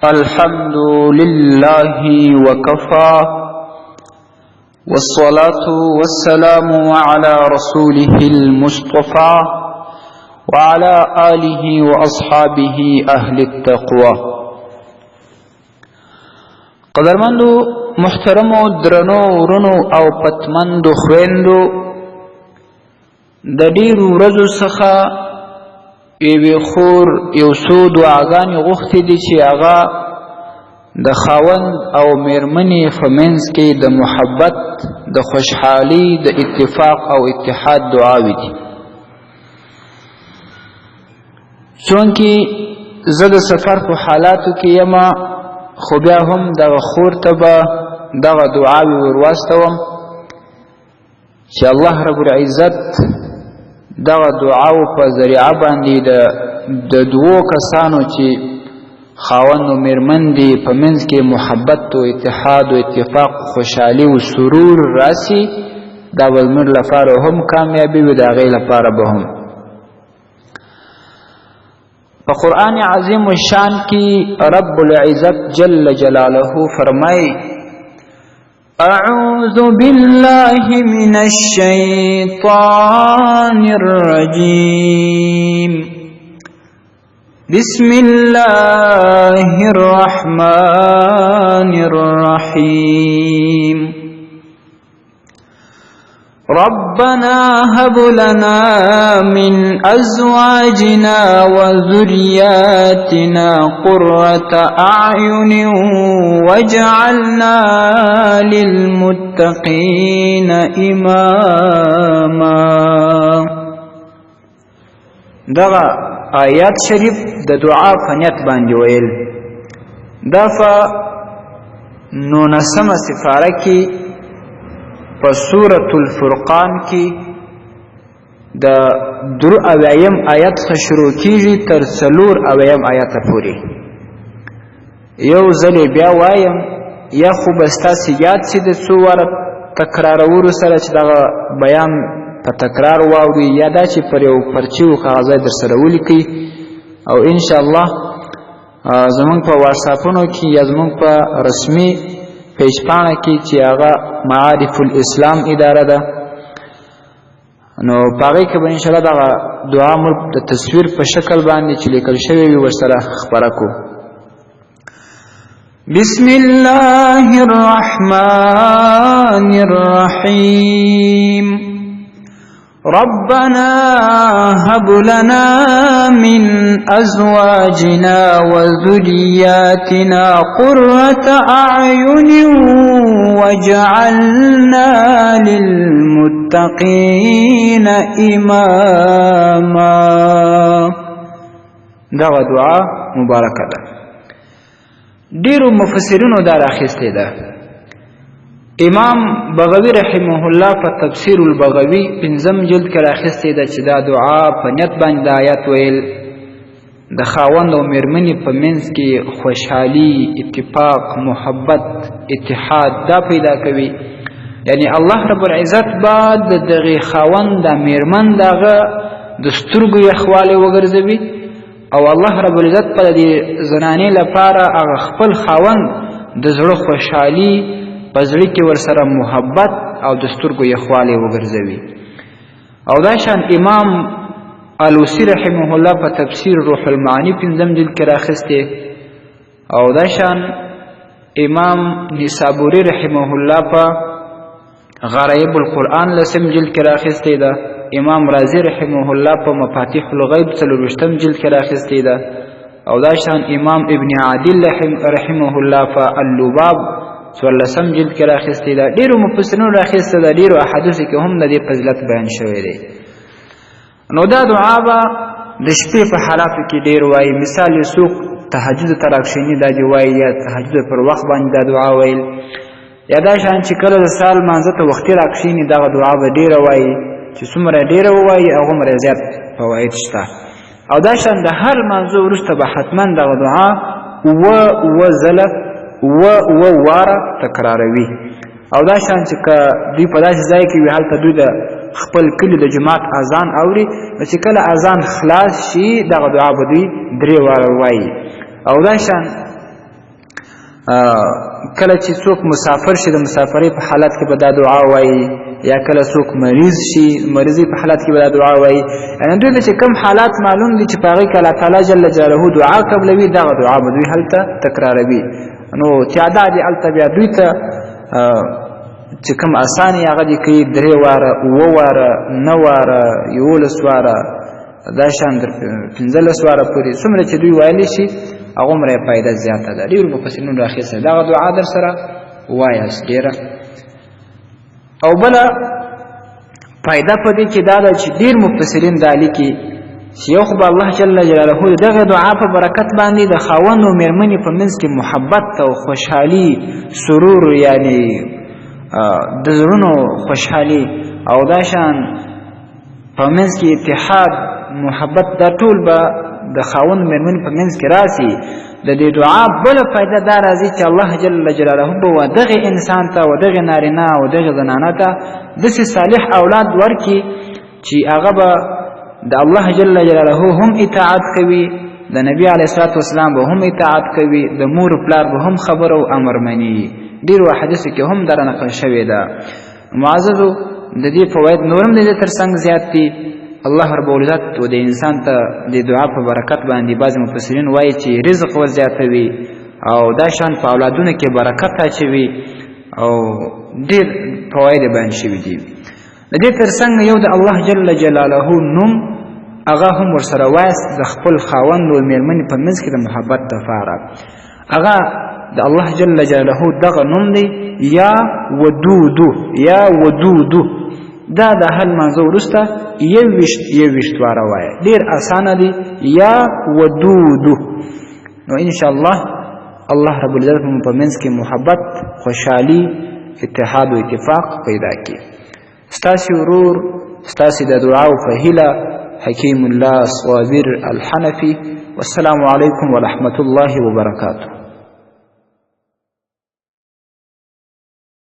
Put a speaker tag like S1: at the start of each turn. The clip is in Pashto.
S1: الحمد لله وكفى والصلاة والسلام على رسوله المصطفى وعلى آله وأصحابه أهل التقوى. قدرمندو محترمو درنو ورنو او پتمندو خويندو د ډیرو ورځو څخه یوې خور یو څو دعاګانې غوښتې دي چې هغه د خاوند او میرمنې په منځ کې د محبت، د خوشحالي، د اتفاق او اتحاد دعاوې دي. چونکې زه د سفر په حالاتو کې یم، خو بیا هم دغه خور ته به دغه دعاوې ورواستوم چې الله رب العزت دغه دعاو په ذریعه باندې د دوو کسانو چې خاوند او میرمن دي په منځ کې محبت او اتحاد او اتفاق، خوشحالي او سرور راسي، دا به زموږ لپاره هم کامیابي وي، د هغې لپاره به هم. په قرآن عظیم الشان کې رب العزت جل جلاله فرمایي: أعوذ بالله من الشيطان الرجيم بسم الله الرحمن الرحيم ربنا هب لنا من أزواجنا وذرياتنا قرة أعين واجعلنا للمتقين إماما. دغه آیات شریف د دعا په نیت باندې ویل دا په 19 سپاره کې په سورة الفرقان کې د 3 آیت څخه شروع کیږي تر 4 آیت پورې. یو ځل بیا وایم یا خو به ستاسې یاد شي د څو واره تکرارولو سره چې دغه بیان په تکرار واوري، یا دا چې پر یو پرچې و کاغذ در سره ولیکئ، او انشاءالله زمونږ په واتساپونو کې یا زمونږ په رسمي پیجپاڼه کې چې هغه معارف الاسلام اداره ده، نو په هغې کې به انشاءالله دغه دعا موږ د تصویر په شکل باندې چې لیکل شوی وي ورسره خپره کړو. بسم الله الرحمن الرحيم ربنا هب لنا من أزواجنا وذرياتنا قرة أعين واجعلنا للمتقين إماما. دغه دعا مبارکه ده. ډیرو مفسرینو دا راخیستې ده. امام بغوی رحمه الله په تفسیر البغوی 5 جلد کې راخیستې ده چې دا دعا په نیت باندې د آیات ویل د خاوند او میرمنې په منځ کې خوشحالي، اتفاق، محبت، اتحاد دا پیدا کوي. یعنی الله رب العزت به د دغې خاوند د میرمن دغه د سترګو یخوالی وګرځوي، او الله رب العزت په دې زنانې لپاره هغه خپل خاوند د زړه خوشحالي په زړه کې ورسره محبت او د سترګو یخوالی وګرځوي. او دا شان امام الوسی رحمه الله په تفسیر روح المعانی 5 جلد کې راخسته، او دا شان امام نسابوری رحمه الله په غرایب القرآن 10 جلد کې راخسته ده، امام رازی رحمه الله په مفاتیح الغیب 4 جلد کې راخسته ده، او دا شان امام ابن عادل رحمه الله په اللباب 14 جلد کې راخسته ده. ډیرو مفسرینو راخسته ده، ډیرو احادیث کې هم د دې فضیلت بیان شوی دی. نو دا دعا به د شپې په حالاتو کې ډیر وایي. مثال یې څوک تهجد ته راکښېني دا دې وایي، یا تهجد پر وخت باندې دا دعا ویل، یا دا شان چې کله د سهار لمانځه ته وختي راکښېني دغه دعا به ډیره وایي، چې څومره ډیره ووایي هغومره زیات فواید شته. او دا شان د هر لمانځه وروسته به حتما دغه دعا 7 ځله 7 واره تکراروي. او دا شان چې که دوی په داسې ځای کې وي هلته دوی د خپل کلی د جماعت اذان اوري، نو چې کله اذان خلاص شي دغه دعا به دوی 3 واره وایي. او دا شان کله چې څوک مسافر شي د مسافرۍ په حالت کې به دا دعا وایي یا کله څوک مریض شي مریضۍ په حالت کې به دا دعا وایي یعنې دوی ته چې کوم حالات معلوم دي چې په هغې کې الله تعالی جل جلاله دعا قبلوي دغه دعا به دوی هلته تکراروي نو تعداد یې هلته بیا دوی ته چې کوم اسان یې هغه دې کوي 3 واره 7 واره 9 واره 11 واره دا شان در 15 واره پورې څومره چې دوی ویلی شي هغومره یې فایده زیاته ده ډېرو مفسرینو راخیسته دغه دعا در سره وایاست ډېره او بله فایده په دې کې دا ده چې ډېر مفسرین دا لیکي چې یو خو به الله جل جلاله د دغه دعا په برکت باندې د خاوند او مېرمنې په منځ کې محبت او خوشحالي سرور یعنی د زړونو خوشحالي او دا شان په منځ کې اتحاد محبت دا ټول به د خاوند مېرمنې په منځ کې راسي د دې دعا بله فایده دا راځي چې الله جل جلاله به دغه انسان ته و دغه نارینه او دغه زنانه ته داسې صالح اولاد ورکړي چې هغه به د الله جل جلاله هم اطاعت کوي د نبي علیه الصلاة والسلام به هم اطاعت کوي د مور پلار به هم خبر او امر مني ډېرو احادیثو کې هم دره نقل شوې ده معززو د دې فواید نورم د دې تر څنګ زیات دي الله رب العزت و د انسان ته د دعا په برکت باندې بعضې مفسرین وایي چې رزق ورزیاتوي او دا شان په اولادونو کې برکت اچوي او ډېر فواید یې بیان شوي دي د دې تر څنګ یو د الله جل جلاله نوم هغه هم ورسره وایست د خپل خاوند او مېرمنې په منځ کې د محبت دپاره هغه د الله جل جلاله دغه نوم دی یا ودودو یا ودودو دا د هر لمانځه وروسته 21 واره وایه ډېر اسانه دی یا ودودو نو انشاءالله الله رب العزت مو په منځ کې محبت خوشحالي اتحاد و اتفاق پیدا کړي ستاسې ورور ستاسې د دعاو په هیله حکیم الله صابر الحنفي والسلام علیکم ورحمة الله وبرکاته